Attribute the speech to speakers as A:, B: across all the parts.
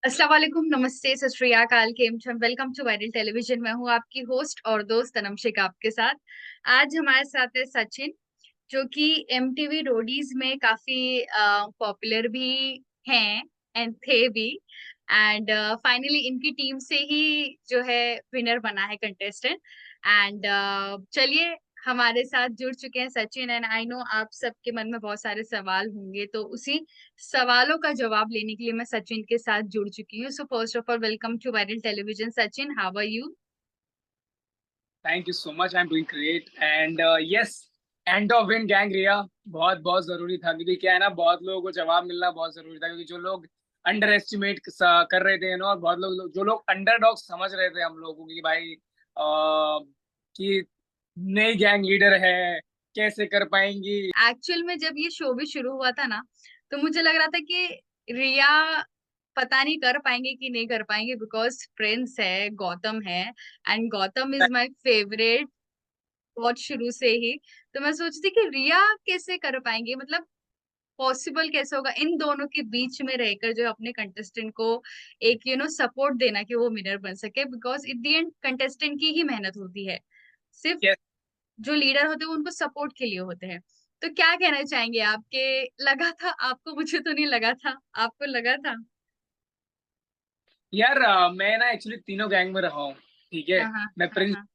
A: अस्सलाम वालेकुम, नमस्ते, सत श्री अकाल, केम छम। Welcome to viral television. मैं हूँ आपकी होस्ट और दोस्त तनमशिक आपके साथ। आज हमारे साथ है सचिन, जो कि एमटीवी रोडीज में काफी पॉपुलर भी हैं एंड थे भी। एंड फाइनली इनकी टीम से ही जो है विनर बना है कंटेस्टेंट। एंड चलिए, हमारे साथ जुड़ चुके हैं सचिन। एंड आई नो आप सबके मन में बहुत सारे सवाल होंगे, तो उसी सवालों का जवाब लेने के लिए मैं सचिन के साथ जुड़ चुकी हूँ। So first of all, welcome to viral television. Sachin, how are you?
B: Thank you so much. I am doing great and yes, and of win gang Riya बहुत बहुत जरूरी था, क्योंकि क्या है ना, बहुत लोगों को जवाब मिलना बहुत जरूरी था, क्योंकि जो लोग अंडर एस्टिमेट कर रहे थे और बहुत लोग जो लोग अंडरडॉग समझ रहे थे हम लोगों को कि भाई कि नई गैंग लीडर है, कैसे कर पाएंगी।
A: एक्चुअल में जब ये शो भी शुरू हुआ था ना, तो मुझे लग रहा था कि रिया पता नहीं कर पाएंगे कि नहीं कर पाएंगे, बिकॉज प्रिंस है, गौतम है, and Gautam is my favourite बहुत शुरू से ही। तो मैं सोचती कि रिया कैसे कर पाएंगे, मतलब पॉसिबल कैसे होगा इन दोनों के बीच में रहकर जो अपने कंटेस्टेंट को एक सपोर्ट देना कि वो विनर बन सके, because in the and contestant की ही मेहनत होती है। सिर्फ
B: यस
A: जो लीडर होते हैं वो उनको सपोर्ट के लिए होते हैं। तो क्या कहना चाहेंगे आपके? लगा था आपको? मुझे तो नहीं लगा था। आपको लगा था?
B: यार, मैं ना एक्चुअली तीनों गैंग में रहा हूँ। ठीक है,
A: हाँ हाँ
B: मैं
A: हाँ
B: प्रिंस
A: हाँ।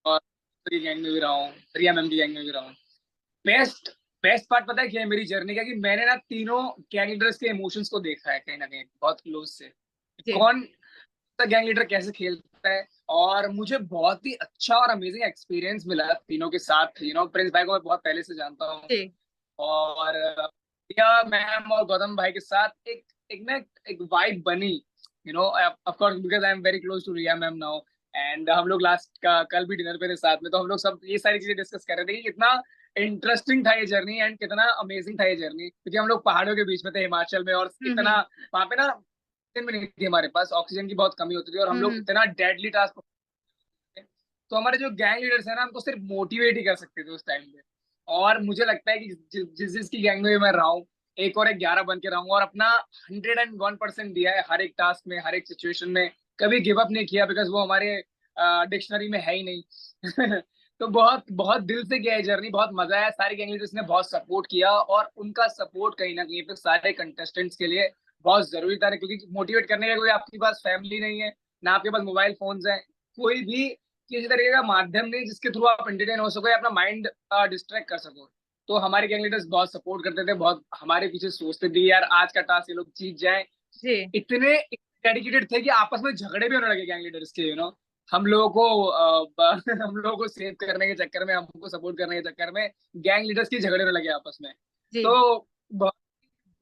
B: और की गैंग में भी रहा हूँ, रिया मैम की गैंग में भी रहा हूँ। बेस्ट बेस्ट पार्ट पता है क्या है मेरी जर्नी का, कि मैंने ना तीनों गैंग लीडर्स के इमोशंस को देखा है कहीं ना कहीं बहुत क्लोज से।
A: जी
B: कौन सा गैंग लीडर कैसे खेलता है, और मुझे बहुत ही अच्छा और अमेजिंग एक्सपीरियंस मिला तीनों के साथ। प्रिंस भाई को मैं बहुत पहले से जानता हूँ,
A: जी।
B: और प्रिया मैम और गौतम भाई के साथ एक एक ना एक वाइब बनी। Of course because I am very close to Riya ma'am now. And हम लोग लास्ट का कल भी डिनर पे थे साथ में, तो हम लोग सब ये सारी चीजें डिस्कस कर रहे थे कि कितना इंटरेस्टिंग था ये जर्नी एंड कितना अमेजिंग था ये जर्नी, क्योंकि हम लोग पहाड़ों के बीच में थे, हिमाचल में, और इतना
A: हम्म
B: वहां पे ना ऑक्सीजन भी नहीं थी, हमारे पास ऑक्सीजन की बहुत कमी होती थी, और हम लोग
A: हम्म।
B: इतना डेडली टास्क। तो हमारे जो गैंग लीडर्स हैं ना, हमको सिर्फ मोटिवेट ही कर सकते थे उस टाइम पे। और मुझे लगता है कि जिस जिसकी गैंग में मैं रहा हूँ, एक और एक 11 बन के रहूंगा, और अपना 101% दिया है हर एक टास्क में, हर एक सिचुएशन में। कभी गिव अप नहीं किया, बिकॉज वो हमारे डिक्शनरी में है ही नहीं। तो बहुत बहुत दिल से किया है जर्नी, बहुत मजा आया। सारे गैंग लीडर्स ने बहुत सपोर्ट किया, और उनका सपोर्ट कहीं ना कहीं पे सारे कंटेस्टेंट्स के लिए बहुत जरूरी था, क्योंकि मोटिवेट करने का कोई आपके पास फैमिली नहीं है, ना आपके पास मोबाइल फोन्स हैं, कोई भी किसी तरीके का माध्यम नहीं जिसके थ्रू आप एंटरटेन हो सको या अपना माइंड डिस्ट्रैक्ट कर सको। तो हमारे गैंग लीडर्स बहुत सपोर्ट करते थे, बहुत हमारे पीछे सोचते थे यार आज का टास्क ये लोग जीत जाए।
A: जी।
B: इतने डेडिकेटेड थे कि आपस में झगड़े भी होने लगे गैंग लीडर्स के। हम लोगों को हम लोगों को सेव करने के चक्कर में, हमको सपोर्ट करने के चक्कर में गैंग लीडर्स की झगड़े होने लगे आपस में।
A: जी।
B: तो बहुत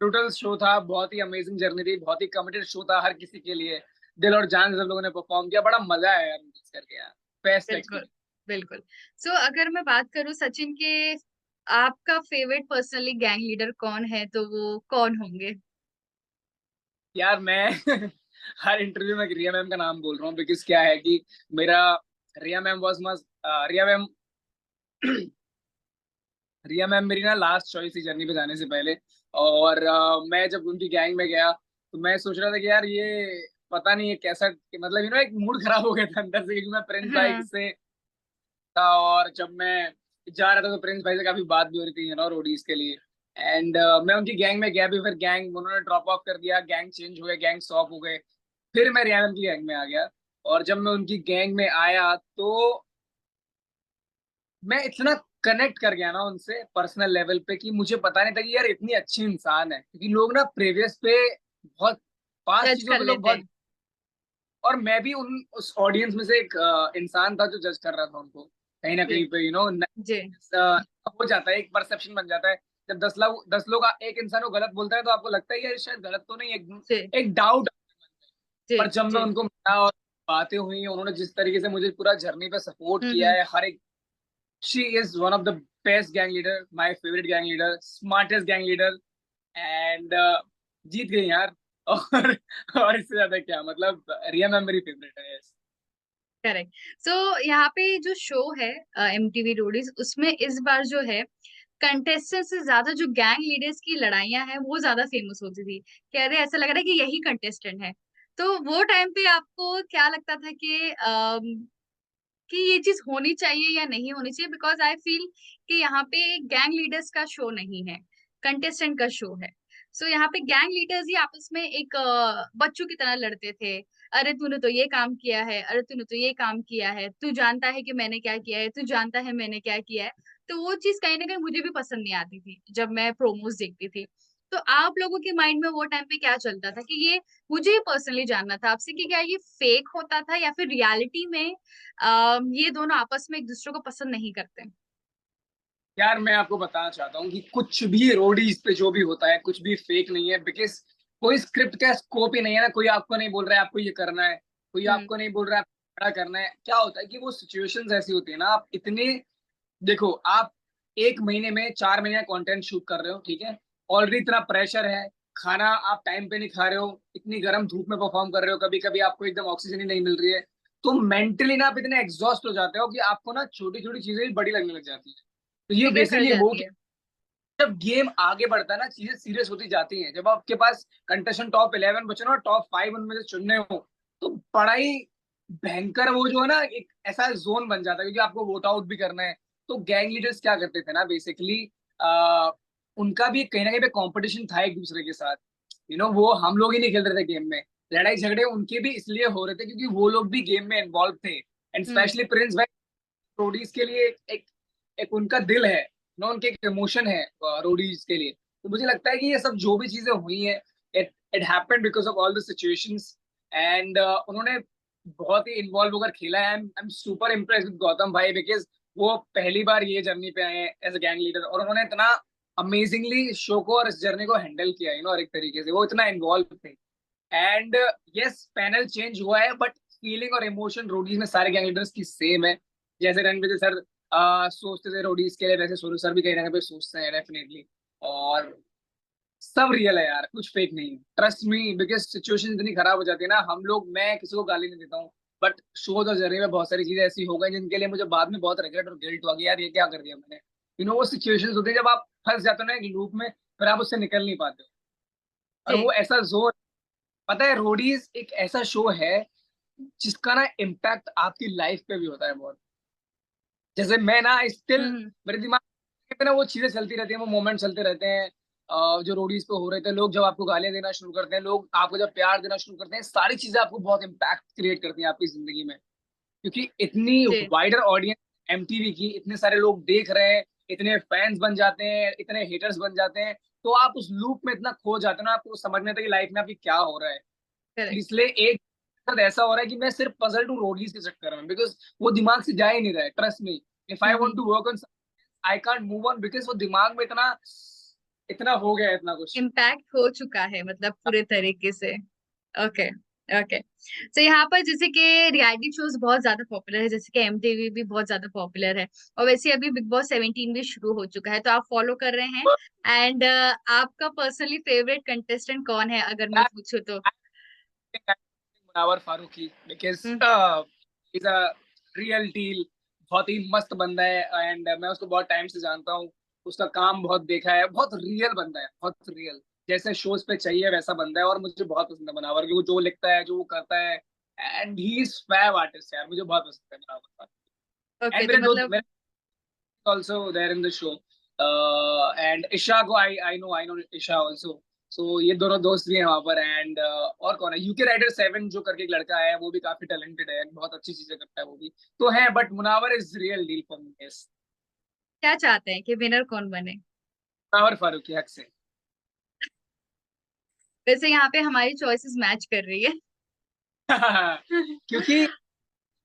B: ब्रूटल शो था, बहुत ही अमेजिंग जर्नी थी, बहुत ही कमिटेड शो था हर किसी के लिए। दिल और जान से सब लोगों ने परफॉर्म किया, बड़ा मजा आया यार मिस करके यार। बेस्ट
A: बिल्कुल
B: एक्सपीरियंस।
A: बिल्कुल। सो अगर मैं बात करूं सचिन के, आपका फेवरेट पर्सनली गैंग लीडर कौन है, तो वो कौन होंगे?
B: यार मैं हर इंटरव्यू में रिया मैम का नाम बोल रहा हूँ, बिकॉज क्या है कि मेरा Riya ma'am was must Riya ma'am Riya ma'am मेरी ना लास्ट चॉइस थी जर्नी पे जाने से पहले। और मैं जब उनकी गैंग में गया, तो मैं सोच रहा था कि यार ये पता नहीं है कैसा, मतलब एक मूड खराब हो गया था अंदर से, क्योंकि मैं प्रिंस भाई
A: हाँ।
B: से था, और जब मैं जा रहा था तो प्रिंस भाई से काफी बात भी हो रही थी रोडीज के लिए। एंड मैं उनकी गैंग में गया भी, फिर गैंग उन्होंने ड्रॉप ऑफ कर दिया, गैंग चेंज हो गया, गैंग स्वॉप हो गए। फिर मैं रियान की गैंग में आ गया, और जब मैं उनकी गैंग में आया तो मैं इतना कनेक्ट कर गया ना उनसे पर्सनल लेवल पे, कि मुझे पता नहीं था कि यार इतनी अच्छी इंसान है, क्योंकि लोग ना प्रीवियस पे बहुत पांच
A: जज
B: चीजों
A: कर
B: पे लोग
A: लेते
B: बहुत,
A: हैं।
B: और मैं भी उन उस ऑडियंस में से एक इंसान था जो जज कर रहा था उनको कहीं ना
A: जी
B: कहीं पे।
A: जी
B: हो जाता है, एक परसेप्शन बन जाता है। जब 10 लोग एक इंसान को गलत बोलता है, तो आपको लगता है यार शायद गलत तो नहीं,
A: जी
B: एक डाउट।
A: जी
B: पर जब मैं
A: जी।
B: उनको मिला और बातें हुई, उन्होंने जिस तरीके से मुझे पूरा जर्नी पे सपोर्ट किया
A: हम्म।
B: है हर एक। She is one of the best gang leader, my favourite gang leader, smartest gang leader. And जीत गई यार। और और इससे ज्यादा क्या, मतलब रिया मैम मेरी फेवरेट है। yes।
A: करेक्ट। सो यहाँ पे जो शो है एमटीवी रोडीज, उसमें इस बार जो है कंटेस्टेंट से ज्यादा जो गैंग लीडर्स की लड़ाइयां हैं वो ज्यादा फेमस होती थी, कह रहे ऐसा लग रहा है कि यही कंटेस्टेंट है। तो वो टाइम पे आपको क्या लगता था कि ये चीज होनी चाहिए या नहीं होनी चाहिए? बिकॉज आई फील कि यहाँ पे गैंग लीडर्स का शो नहीं है, कंटेस्टेंट का शो है। सो यहाँ पे गैंग लीडर्स ही आपस में एक बच्चों की तरह लड़ते थे। अरे तूने तो ये काम किया है, अरे तूने तो ये काम किया है, तू जानता है कि मैंने क्या किया है, तू जानता है मैंने क्या किया है। तो वो चीज कहीं ना कहीं मुझे भी पसंद नहीं आती थी जब मैं प्रोमोस देखती थी। तो आप लोगों के माइंड में वो टाइम पे क्या चलता था कि ये, मुझे पर्सनली जानना था आपसे कि क्या ये फेक होता था या फिर रियलिटी में ये दोनों आपस में एक दूसरे को पसंद नहीं करते?
B: यार मैं आपको बताना चाहता हूँ कि कुछ भी रोडीज पे जो भी होता है कुछ भी फेक नहीं है, बिकॉज कोई स्क्रिप्ट का स्कोप ही नहीं है ना। कोई आपको नहीं बोल रहा है आपको ये करना है, कोई
A: हम्म।
B: आपको नहीं बोल रहा है आपको खड़ा करना है। क्या होता है कि वो सिचुएशंस ऐसी होती है ना, आप इतने, देखो आप एक महीने में 4 महीने का कंटेंट शूट कर रहे हो, ठीक है, ऑलरेडी इतना प्रेशर है, खाना आप टाइम पे नहीं खा रहे हो, इतनी गर्म धूप में परफॉर्म कर रहे हो, कभी कभी आपको एकदम ऑक्सीजन ही नहीं मिल रही है, तो मेंटली ना आप इतने एग्जॉस्ट हो जाते हो कि आपको ना छोटी छोटी चीजें भी बड़ी लगने लग जाती है। तो ये
A: फिक्र कर
B: बेसिकली हो
A: जाती
B: कि
A: है।
B: जब गेम आगे बढ़ता है ना चीजें सीरियस होती जाती हैं, जब आपके पास कंटेस्टेंट टॉप 11 बचे ना और टॉप 5 उनमें से चुनने हो, तो बड़ा ही भयंकर वो जो है ना एक ऐसा जोन बन जाता है, क्योंकि आपको वोट आउट भी करना है। तो गैंग लीडर्स क्या करते थे ना बेसिकली, उनका भी कहीं ना कहीं पे कंपटीशन था एक दूसरे के साथ। वो हम लोग ही नहीं खेल रहे थे गेम में, लड़ाई झगड़े उनके भी इसलिए हो रहे थे क्योंकि वो लोग भी गेम में इन्वॉल्व थे। And
A: hmm.
B: स्पेशली प्रिंस भाई रोडीज के लिए एक उनका दिल है ना, उनके एक इमोशन है रोडीज के लिए। तो मुझे लगता है कि ये सब जो भी चीजें हुई हैं, it it happened because of all the situations. And उन्होंने बहुत ही इन्वॉल्व होकर खेला है। I am super impress with Gautam भाई, बिकॉज वो पहली बार ये जर्नी पे आए हैं एज अ गैंग लीडर, और उन्होंने इतना अमेजिंगली शो को और इस जर्नी को हैंडल किया, हर एक तरीके से वो इतना इन्वॉल्व थे। एंड यस पैनल चेंज हुआ है, बट फीलिंग और इमोशन रोडीज में सारे गैंग लीडर्स की सेम है। जैसे रणविजय सर सोचते थे रोडीज के लिए, वैसे सोनू सर भी कहीं ना कहीं पे सोचते हैं डेफिनेटली। और सब रियल है यार, कुछ फेक नहीं है, ट्रस्ट मी, बिकॉज सिचुएशन इतनी खराब हो जाती है ना। हम लोग, मैं किसी को गाली नहीं देता हूँ, बट शो और जर्नी में बहुत सारी चीजें ऐसी हो गई जिनके लिए मुझे बाद में बहुत रिग्रेट और गिल्ट हुआ कि यार ये क्या कर दिया मैंने। वो सिचुएशंस होती है जब आप फंस जाते हो ना एक लूप में, फिर आप उससे निकल नहीं पाते हो। और वो
A: जी।
B: ऐसा जोर, पता है रोडीज एक ऐसा शो है जिसका ना इम्पैक्ट आपकी लाइफ पे भी होता है बहुत। जैसे मैं ना स्टिल,
A: हम्म।
B: मेरे दिमाग में ना वो चीजें चलती रहती हैं, वो मोमेंट चलते रहते हैं। जो रोडीज पे हो रहे थे, लोग जब आपको गालियां देना शुरू करते हैं, लोग आपको जब प्यार देना शुरू करते हैं, सारी चीजें आपको बहुत इम्पैक्ट क्रिएट करती हैं आपकी जिंदगी में। क्योंकि इतनी
A: जी।
B: वाइडर ऑडियंस एमटीवी की, इतने सारे लोग देख रहे हैं, इतने फैंस बन जाते हैं, इतने हेटर्स बन जाते हैं, तो आप उस लूप में इतना खो जाते हैं ना, आपको समझ नहीं आता कि लाइफ में आपकी क्या हो रहा है।
A: करेक्ट।
B: इसलिए एक वक्त ऐसा हो रहा है कि मैं सिर्फ पजल टू रोडीज के चक्कर में, बिकॉज वो दिमाग से जा ही नहीं रहा है, trust me. If I want
A: hmm.
B: To work on, I can't move on, because वो दिमाग में इतना इतना हो गया है, इतना कुछ।
A: इम्पैक्ट हो चुका है मतलब पूरे तरीके से। ओके। ओके। तो यहाँ पर जैसे कि रियलिटी शोज बहुत ज्यादा पॉपुलर है, जैसे कि एमटीवी भी बहुत ज्यादा पॉपुलर है, और वैसे अभी बिग बॉस 17 भी शुरू हो चुका है, तो आप फॉलो कर रहे हैं। एंड आपका पर्सनली फेवरेट कंटेस्टेंट कौन है अगर मैं पूछूं तो?
B: Munawar Faruqui, because
A: hmm.
B: Is a real deal, बहुत ही मस्त बंदा है। एंड मैं उसको बहुत टाइम से जानता हूँ, उसका काम बहुत देखा है, बहुत रियल बंदा है, बहुत रियल, जैसे शोज पे चाहिए वैसा बंदा है। और मुझे बहुत पसंद है मुनावर, कि वो जो लिखता है, जो वो करता है, and he is fab artist यार, मुझे बहुत पसंद है मुनावर।
A: ओके,
B: एंड
A: तो
B: मेरे दो,
A: मतलब
B: मेरे also there in the show. And Isha को I know Isha also. So ये दोनों दोस्त भी हैं वहां पर। एंड और कौन है, यूके राइडर 7 जो करके एक लड़का है, वो भी काफी टैलेंटेड है, बहुत अच्छी चीजें करता है वो भी, तो है। But Munawar is real deal for me, yes.
A: क्या चाहते हैं कि विनर कौन बने?
B: मुनावर फारूकी हक से।
A: वैसे यहाँ पे हमारी चॉइसेस मैच कर रही है।
B: क्योंकि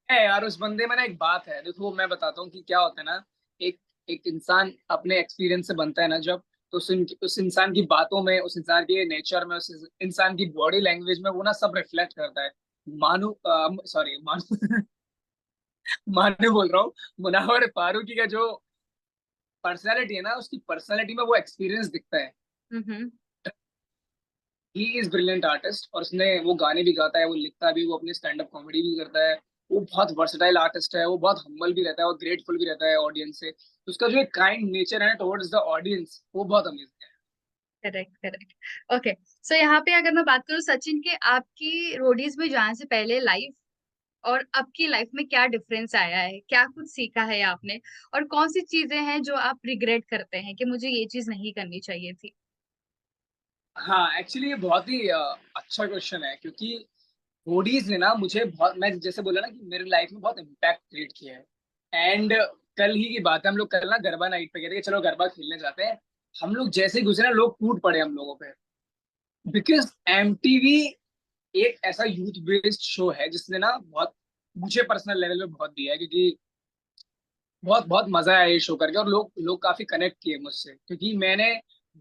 B: है यार, उस बंदे में ना एक बात है, देखो मैं बताता हूँ कि क्या होता है ना, एक एक इंसान अपने एक्सपीरियंस से बनता है ना जब, तो उस इंसान की बातों में, उस इंसान के नेचर में, उस इंसान की बॉडी लैंग्वेज में वो ना सब रिफ्लेक्ट करता है। मानू, सॉरी मानू, मानू बोल रहा हूँ, मुनावर फारूकी का जो पर्सनैलिटी है ना, उसकी पर्सनैलिटी में वो एक्सपीरियंस दिखता है।
A: हम्म।
B: ही इज ब्रिलियंट आर्टिस्ट, और उसने वो गाने भी गाता है, वो लिखता भी, वो अपनी स्टैंड अप कॉमेडी भी करता है, वो बहुत वर्सेटाइल आर्टिस्ट है, वो बहुत हम्बल भी रहता है और ग्रेटफुल भी रहता है ऑडियंस से। तो उसका जो एक काइंड नेचर है टुवर्ड्स द ऑडियंस, वो बहुत अमेजिंग है।
A: Correct correct. ओके, सो यहाँ पे अगर मैं बात करूँ सचिन के, आपकी रोडीज में जाने से पहले लाइफ और अब की लाइफ में क्या डिफरेंस आया है, क्या कुछ सीखा है आपने, और कौन सी चीजें हैं जो आप रिग्रेट करते हैं कि मुझे ये चीज नहीं करनी चाहिए थी?
B: हाँ, एक्चुअली ये बहुत ही अच्छा क्वेश्चन है, क्योंकि रोडीज ने ना मुझे बहुत, मैं जैसे बोला ना कि मेरी लाइफ में बहुत इम्पैक्ट क्रिएट किया है। एंड कल ही की बात है, हम लोग कल ना गरबा नाइट पे गए थे कि चलो गरबा खेलने जाते हैं। हम लोग जैसे ही गुजरे ना, लोग टूट पड़े हम लोगों पे, बिकॉज एमटीवी एक ऐसा यूथ बेस्ड शो है जिसने ना बहुत मुझे पर्सनल लेवल पे बहुत दिया है, क्योंकि बहुत बहुत मजा आया ये शो करके, और लोग लोग काफी कनेक्ट किए मुझसे, क्योंकि मैंने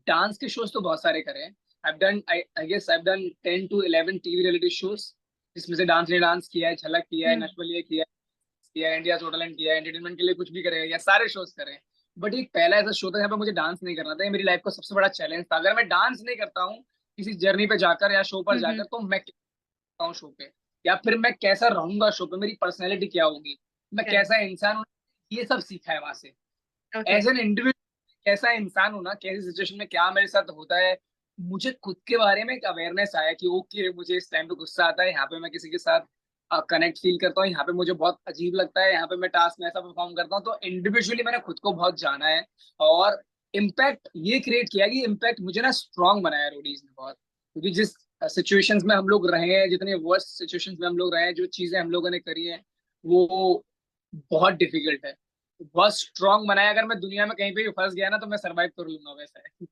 B: डांस के शोज तो बहुत सारे करे हैं। I guess I done 10 to 11 TV reality shows, जिसमें से डांस ने डांस किया है, झलक किया है,
A: हम्म।
B: नचबलिए किया है, इंडिया टोटल एंड किया है, एंटरटेनमेंट के लिए कुछ भी करे हैं, या सारे शोज करे हैं। बट एक पहला ऐसा शो था जहाँ पे मुझे डांस नहीं करना था। ये मेरी लाइफ का सबसे बड़ा चैलेंज था। अगर मैं डांस नहीं करता हूँ किसी जर्नी पे जाकर या शो पर
A: हम्म।
B: जाकर, तो मैं क्या करता हूँ शो पे, या फिर मैं कैसा रहूंगा शो पे, मेरी पर्सनैलिटी क्या होगी, मैं
A: करेक्ट।
B: कैसा इंसान हूँ। ये सब सीखा है वहां से।
A: ओके।
B: एज एन इंडिविजुअल कैसा इंसान हूं ना, कैसी सिचुएशन में क्या मेरे साथ होता है, मुझे खुद के बारे में एक अवेयरनेस आया कि ओके, मुझे इस टाइम पे गुस्सा आता है, यहाँ पे मैं किसी के साथ कनेक्ट फील करता हूँ, यहाँ पे मुझे बहुत अजीब लगता है, यहाँ पे मैं टास्क में ऐसा परफॉर्म करता हूँ। तो इंडिविजुअली मैंने खुद को बहुत जाना है, और इम्पैक्ट ये क्रिएट किया कि इम्पैक्ट मुझे ना स्ट्रांग बनाया रोडीज ने बहुत, क्योंकि जिस सिचुएशंस में हम लोग रहे हैं, जितने वर्स्ट सिचुएशंस में हम लोग रहे हैं, जो चीजें हम लोगों ने करी हैं, वो बहुत डिफिकल्ट है। बहुत स्ट्रांग बनाया। अगर मैं दुनिया में कहीं पे भी फंस गया ना, तो मैं सरवाइव कर लूंगा, वैसा है।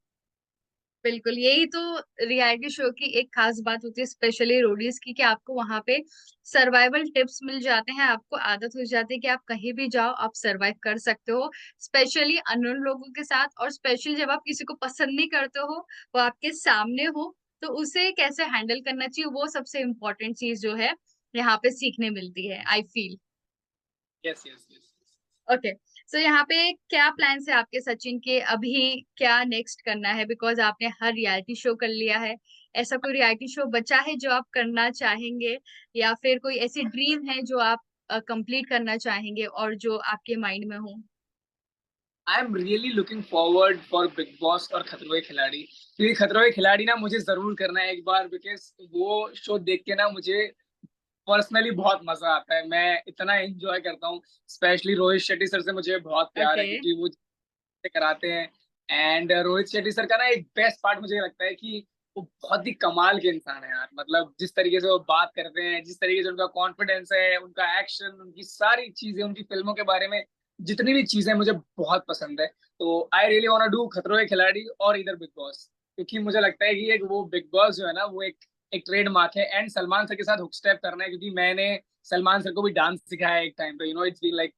A: बिल्कुल, यही तो रियलिटी शो की एक खास बात होती है, स्पेशली रोडीज की, कि आपको वहां पे सर्वाइवल टिप्स मिल जाते हैं, आपको आदत हो जाती है कि आप कहीं भी जाओ आप सर्वाइव कर सकते हो, स्पेशली अननोन लोगों के साथ, और स्पेशली जब आप किसी को पसंद नहीं करते हो, वो आपके सामने हो, तो उसे कैसे हैंडल करना चाहिए, वो सबसे इम्पोर्टेंट चीज जो है यहाँ पे सीखने मिलती है, I feel.
B: Yes yes yes.
A: Okay, so यहाँ पे क्या प्लान्स है आपके सचिन के, अभी क्या नेक्स्ट करना है, बिकॉज आपने हर रियलिटी शो कर लिया है, ऐसा कोई रियलिटी शो बचा है जो आप करना चाहेंगे, या फिर कोई ऐसी ड्रीम है जो आप कंप्लीट करना चाहेंगे और जो आपके माइंड में हो?
B: I am really looking forward for big boss और खतरों के खिलाड़ी, क्योंकि खतरों के खिलाड़ी ना मुझे जरूर करना है एक बार, बिकॉज वो शो देख के ना मुझे पर्सनली बहुत मजा आता है। मैं इतना एंजॉय करता हूँ। स्पेशली रोहित शेट्टी सर से मुझे बहुत प्यार है,
A: ओके।
B: क्योंकि वो कराते हैं। एंड रोहित शेट्टी सर का ना एक बेस्ट पार्ट मुझे लगता है कि वो बहुत ही कमाल के इंसान है यार। मतलब जिस तरीके से वो बात करते हैं, जिस तरीके से उनका कॉन्फिडेंस है, उनका एक्शन, उनकी सारी चीजें, उनकी फिल्मों के बारे में जितनी भी चीजें मुझे बहुत पसंद है। तो I really want to do Khatron Ke खिलाड़ी और इधर बिग बॉस, क्योंकि मुझे लगता है कि एक वो बिग बॉस जो है ना, वो एक एक ट्रेडमार्क है। एंड सलमान सर के साथ हुक स्टेप करना है, क्योंकि मैंने सलमान सर को भी डांस सिखाया है एक टाइम पे। इट्स बीन लाइक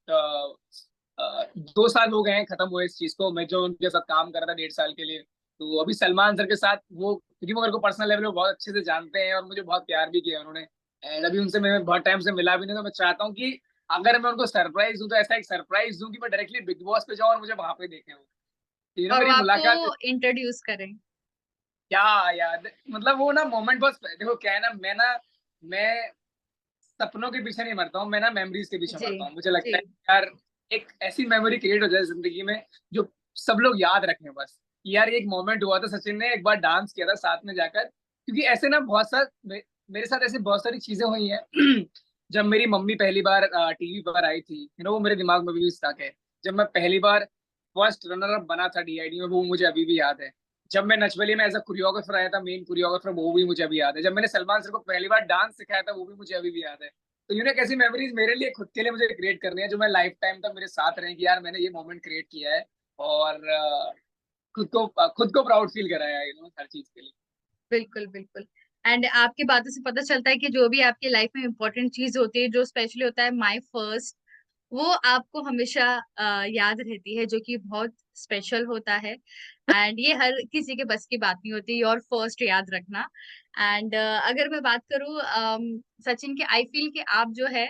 B: 2 साल हो गए हैं खत्म हुए इस चीज को, मैं जो उनके साथ काम कर रहा था 1.5 साल के लिए। तो अभी सलमान सर के साथ वो, क्योंकि वो मेरे को पर्सनल लेवल पे बहुत अच्छे से जानते हैं और मुझे बहुत प्यार भी किया उन्होंने। एंड अभी उनसे मैं बहुत टाइम से मिला भी नहीं, तो मैं चाहता हूँ कि अगर मैं उनको सरप्राइज दूं, तो ऐसा एक सरप्राइज दूं कि मैं डायरेक्टली बिग बॉस पे जाऊं और मुझे वहां पे देखें वो।
A: और वो
B: मेरी
A: आपको
B: मुलाकात।
A: इंट्रोड्यूस करें।
B: क्या याद, मतलब वो ना मोमेंट बस, देखो क्या है ना, मैं सपनों के पीछे नहीं मरता हूँ, मैं ना मेमोरीज के पीछे
A: जी।
B: मरता हूँ। मुझे लगता
A: जी।
B: है यार, एक ऐसी मेमोरी क्रिएट हो जाए जिंदगी में जो सब लोग याद रखें बस। यार एक मोमेंट हुआ था, सचिन ने एक बार डांस किया था साथ में जाकर, क्योंकि ऐसे ना बहुत सार मेरे साथ ऐसी बहुत सारी चीजें हुई हैं। जब मेरी मम्मी पहली बार टीवी पर आई थी, वो मेरे दिमाग में भी स्टक है। जब मैं पहली बार फर्स्ट रनर अप बना था डीआईडी में, वो मुझे अभी भी याद है। जब मैं नचबली में एज अ कोरियोग्राफर आया था, मेन कोरियोग्राफर, वो भी मुझे अभी याद है। जब मैंने सलमान सर को पहली बार डांस सिखाया था, वो भी मुझे अभी भी याद है। तो यूं ऐसी मेमोरीज मेरे लिए खुद के लिए मुझे क्रिएट करनी है, जो मैं लाइफ टाइम तक मेरे साथ रहें, कि यार मैंने ये मोमेंट क्रिएट किया है, और खुद को प्राउड फील कराया है, हर चीज के लिए।
A: बिल्कुल बिल्कुल। एंड आपकी बातों से पता चलता है कि जो भी आपकी लाइफ में इम्पोर्टेंट चीज होती है, जो स्पेशली होता है माई फर्स्ट, वो आपको हमेशा याद रहती है, जो कि बहुत स्पेशल होता है। एंड ये हर किसी के बस की बात नहीं होती, योर फर्स्ट याद रखना। एंड अगर मैं बात करूँ सचिन के, आई फील कि आप जो है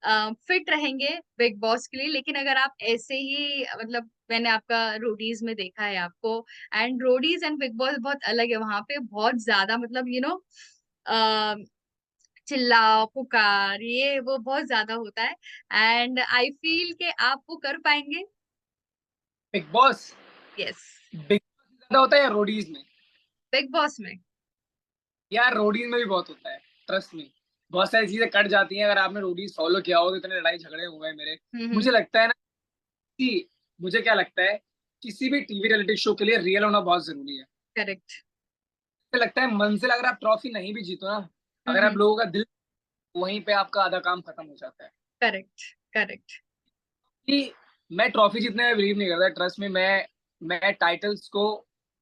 A: फिट रहेंगे बिग बॉस के लिए, लेकिन अगर आप ऐसे ही मतलब, मैंने आपका रोडीज में देखा है आपको, and Roadies and big boss बहुत अलग है, वहां पे बहुत ज्यादा मतलब चिल्लाओ पुकार ये वो बहुत ज्यादा होता है। एंड आई फील कि आप वो कर पाएंगे।
B: Big boss,
A: yes.
B: Big boss में ज्यादा होता है या रोडीज में?
A: बिग बॉस में।
B: यार रोडीज में भी बहुत होता है, ट्रस्ट में। बहुत सारी चीजें कट जाती हैं, अगर आपने रोडीज फॉलो किया हो तो इतने लड़ाई झगड़े हुए हैं मेरे।
A: हम्म।
B: मुझे लगता है ना कि मुझे क्या लगता है, किसी भी टीवी रियलिटी शो के लिए रियल होना बहुत जरूरी है।
A: करेक्ट।
B: मुझे लगता है मंजिल, अगर आप ट्रॉफी नहीं भी जीतो ना, अगर आप
A: हम्म।
B: लोगों का दिल, वहीं पे आपका आधा काम खत्म हो जाता है।
A: करेक्ट। करेक्ट।
B: कि मैं ट्रॉफी जीतने में बिलीव नहीं करता, ट्रस्ट में। मैं टाइटल्स को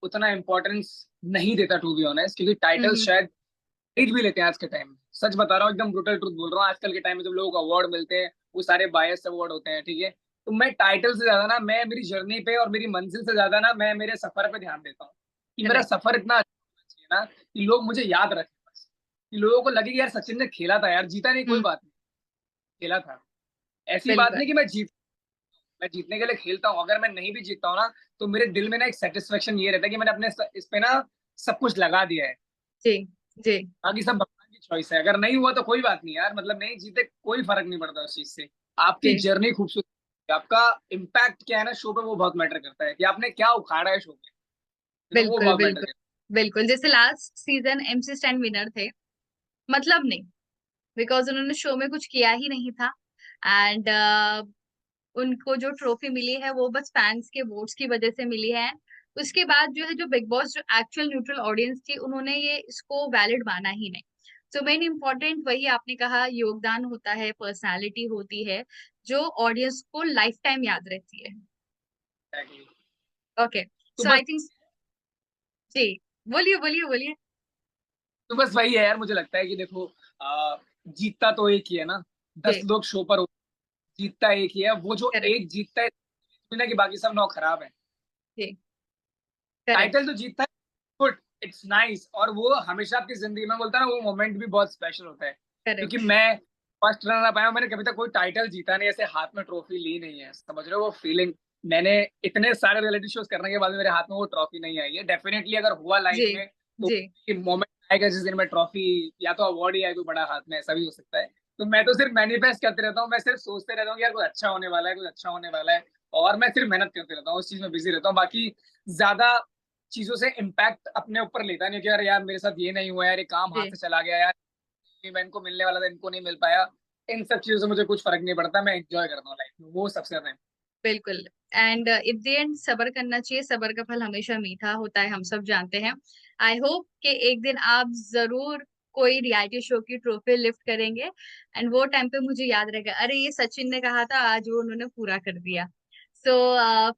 B: उतना इंपॉर्टेंस नहीं देता, टू बी ऑनेस्ट, क्योंकि टाइटल्स
A: हम्म।
B: शायद खरीद भी लेते हैं आज के टाइम में। सच बता रहा हूँ, एकदम ब्रूटल ट्रूथ बोल रहा हूँ। आजकल के टाइम में जब लोगों को अवार्ड मिलते हैं, वो सारे बायस अवार्ड होते हैं, ठीक है। तो मैं टाइटल से ज्यादा ना, मैं मेरी जर्नी पे और मेरी मंजिल से ज्यादा ना, मैं मेरे सफर पे ध्यान देता हूँ। कि मेरा
A: राइट।
B: सफर इतना अच्छा होना चाहिए ना, कि लोग मुझे याद रखें बस। कि लोगों को लगे कि यार सचिन ने खेला था, यार जीता नहीं कोई
A: हम्म।
B: बात नहीं, खेला था। ऐसी बात नहीं
A: बिल्कुल।
B: कि मैं जीतने के लिए खेलता हूँ। अगर मैं नहीं भी जीतता हूँ ना, तो मेरे दिल में ना एक सेटिस्फेक्शन ये रहता है कि मैंने अपने इस पे ना सब कुछ लगा दिया है।
A: जी। जी।
B: बाकी सब भगवान की चॉइस है। अगर नहीं हुआ तो कोई बात नहीं यार, मतलब नहीं जीते कोई फर्क नहीं पड़ता उस चीज से। आपकी
A: जी।
B: जर्नी खूबसूरत है, आपका इम्पैक्ट क्या है ना शो पे, वो बहुत मैटर करता है कि आपने क्या उखाड़ा है शो पे। वो
A: बिल्कुल
B: बहुत मैटर
A: बिल्कुल।
B: करता
A: बिल्कुल जैसे last season MC stand winner थे, मतलब नहीं, बिकॉज उन्होंने शो में कुछ किया ही नहीं था। एंड उनको जो ट्रॉफी मिली है वो बस फैंस के वोट्स की वजह से मिली है। उसके बाद जो है, जो बिग बॉस जो एक्चुअल न्यूट्रल ऑडियंस थी, उन्होंने ये इसको वैलिड माना ही नहीं। सो मेन इम्पोर्टेंट वही आपने कहा, योगदान होता है, पर्सनालिटी होती है, जो ऑडियंस को लाइफ टाइम याद रहती है।
B: है।
A: ओके।
B: तो
A: सो
B: बस
A: आई थिंक। जी। बोलिए बोलिए बोलिए।
B: तो बस वही है यार, मुझे लगता है कि देखो, जीतता तो एक ही है ना। दस
A: जी।
B: लोग शो पर होते हैं, जीतता एक ही है। वो जो
A: करेक्ट।
B: एक जीतता है, ना कि बाकी सब नौ खराब है।
A: जी। करेक्ट।
B: टाइटल जो जीतता है, गुड, इट्स नाइस, और वो हमेशा आपकी जिंदगी में, बोलता है ना, वो मोमेंट भी बहुत स्पेशल होता है। क्योंकि
A: करेक्ट।
B: मैं फर्स्ट रनर अप आया हूं, मैंने कभी तक कोई टाइटल जीता नहीं, ऐसे हाथ में ट्रॉफी ली नहीं है, समझ रहे हो वो फीलिंग। मैंने इतने सारे रियलिटी शोज करने के बाद भी मेरे हाथ में वो ट्रॉफी नहीं आई है। डेफिनेटली अगर हुआ लाइफ
A: जी।
B: में, तो
A: जी।
B: मोमेंट आएगा जिस दिन मैं ट्रॉफी या तो अवार्ड ही आए कोई बड़ा हाथ में, ऐसा भी हो सकता है। तो मैं तो सिर्फ मैनिफेस्ट करते रहता हूँ, मैं सिर्फ सोचते रहता हूँ कि यार कुछ अच्छा होने वाला है, कुछ अच्छा होने वाला है। और मैं सिर्फ मेहनत करते रहता हूँ, उस चीज में बिजी रहता हूँ। बाकी ज्यादा चीजों से इम्पैक्ट अपने ऊपर लेता नहीं कि यार यार मेरे साथ ये नहीं हुआ, यार ये काम हाथ
A: जी।
B: से चला गया यार, मैं इनको मिलने वाला था, इनको नहीं मिल पाया। इन सब चीजों से मुझे कुछ फर्क नहीं पड़ता, मैं एंजॉय करता हूँ लाइफ में, वो सबसे ज्यादा।
A: बिल्कुल। एंड इत द एंड सब्र करना चाहिए, सब्र का फल हमेशा मीठा होता है, हम सब जानते हैं। आई होप कि एक दिन आप जरूर कोई रियलिटी शो की ट्रॉफी लिफ्ट करेंगे, एंड वो टाइम पे मुझे याद रहेगा, अरे ये सचिन ने कहा था, आज वो उन्होंने पूरा कर दिया। सो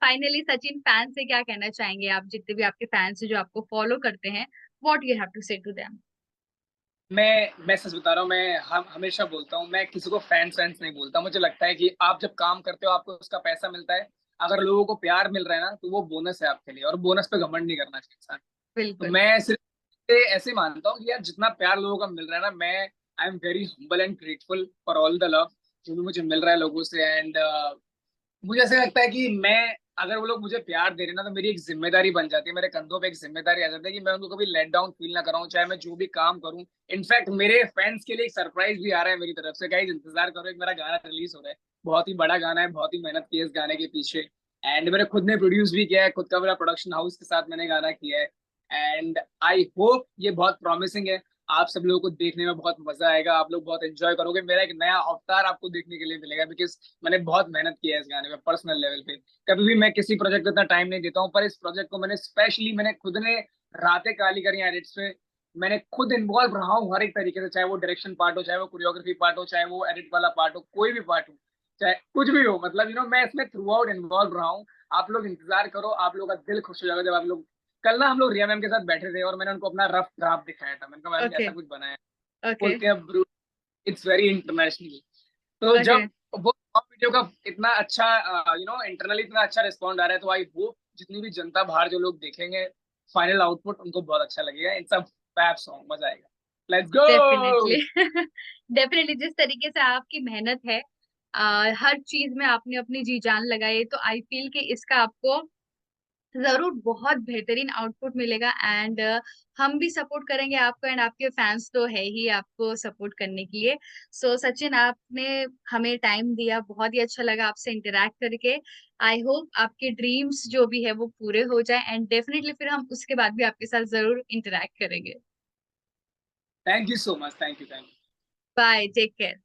A: फाइनली सचिन, फैन से क्या कहना चाहेंगे आप, जितने भी आपके फैंस जो आपको फॉलो करते हैं, व्हाट यू हैव टू से टू देम?
B: मैं सच बता रहा हूँ, मैं हम हमेशा बोलता हूँ, मैं किसी को फैंस वैंस नहीं बोलता। मुझे लगता है कि आप जब काम करते हो, आपको उसका पैसा मिलता है। अगर लोगों को प्यार मिल रहा है ना, तो वो बोनस है आपके लिए, और बोनस पे घमंड नहीं करना चाहिए इंसान। तो
A: बिल्कुल।
B: मैं सिर्फ ऐसे मानता हूँ कि यार जितना प्यार लोगों का मिल रहा है ना, मैं आई am very humble and grateful for all the love जो भी मुझे मिल रहा है लोगों से। एंड मुझे ऐसा लगता है कि मैं, अगर वो लोग मुझे प्यार दे रहे हैं ना, तो मेरी एक जिम्मेदारी बन जाती है, मेरे कंधों पे एक जिम्मेदारी आ जाती है कि मैं उनको कभी लेट डाउन फील ना कराऊं, चाहे मैं जो भी काम करूं। इनफैक्ट मेरे फैंस के लिए एक सरप्राइज भी आ रहा है मेरी तरफ से, गाइस इंतजार करो, एक मेरा गाना रिलीज हो रहा है। बहुत ही बड़ा गाना है, बहुत ही मेहनत की है इस गाने के पीछे। एंड मैंने खुद ने प्रोड्यूस भी किया है, खुद का मेरा प्रोडक्शन हाउस के साथ मैंने गाना किया है। एंड आई होप ये बहुत प्रॉमिसिंग है। आप सब लोगों को देखने में बहुत मजा आएगा, आप लोग बहुत एंजॉय करोगे, मेरा एक नया अवतार आपको देखने के लिए मिलेगा, बिकॉज मैंने बहुत मेहनत की है इस गाने में पर्सनल लेवल पे। कभी भी मैं किसी प्रोजेक्ट को इतना टाइम नहीं देता हूँ, पर इस प्रोजेक्ट को मैंने स्पेशली, मैंने खुद ने रातें काली करी हैं एडिट्स पे। मैंने खुद इन्वॉल्व रहा हूँ हर एक तरीके से, चाहे वो डायरेक्शन पार्ट हो, चाहे वो कोरियोग्राफी पार्ट हो, चाहे वो एडिट वाला पार्ट हो, कोई भी पार्ट हो, चाहे कुछ भी हो, मतलब मैं इसमें थ्रू आउट इन्वॉल्व रहा हूँ। आप लोग इंतजार करो, आप लोगों का दिल खुश हो जाएगा जब आप लोग, कल ना हम लोग रिया मैम के साथ बैठे थे और मैंने उनको अपना रफ ड्राफ्ट दिखाया था। मैंने कहा मैम
A: ओके।
B: ऐसा कुछ बनाया है।
A: ओके।
B: बोलते हैं ब्रो, इट्स वेरी इंटरनेशनल। तो
A: ओके।
B: जब वो वीडियो का इतना अच्छा, इंटरनली इतना अच्छा रिस्पॉन्ड आ रहा है, तो आई होप जितनी भी जनता बाहर जो लोग देखेंगे फाइनल आउटपुट, उनको बहुत अच्छा लगेगा। इट्स अ फैब सॉन्ग, मजा आएगा। Let's
A: definitely.
B: गो।
A: डेफिनेटली जिस तरीके से आपकी मेहनत है, हर चीज में आपने अपनी जी जान लगाई, तो आई फील कि इसका आपको जरूर बहुत बेहतरीन आउटपुट मिलेगा। एंड हम भी सपोर्ट करेंगे आपको, एंड आपके फैंस तो है ही आपको सपोर्ट करने के लिए। सो सचिन, आपने हमें टाइम दिया, बहुत ही अच्छा लगा आपसे इंटरेक्ट करके। आई होप आपके ड्रीम्स जो भी है वो पूरे हो जाए, एंड डेफिनेटली फिर हम उसके बाद भी आपके साथ जरूर इंटरेक्ट करेंगे।
B: Thank you so much, thank you, thank you.
A: Bye, take care.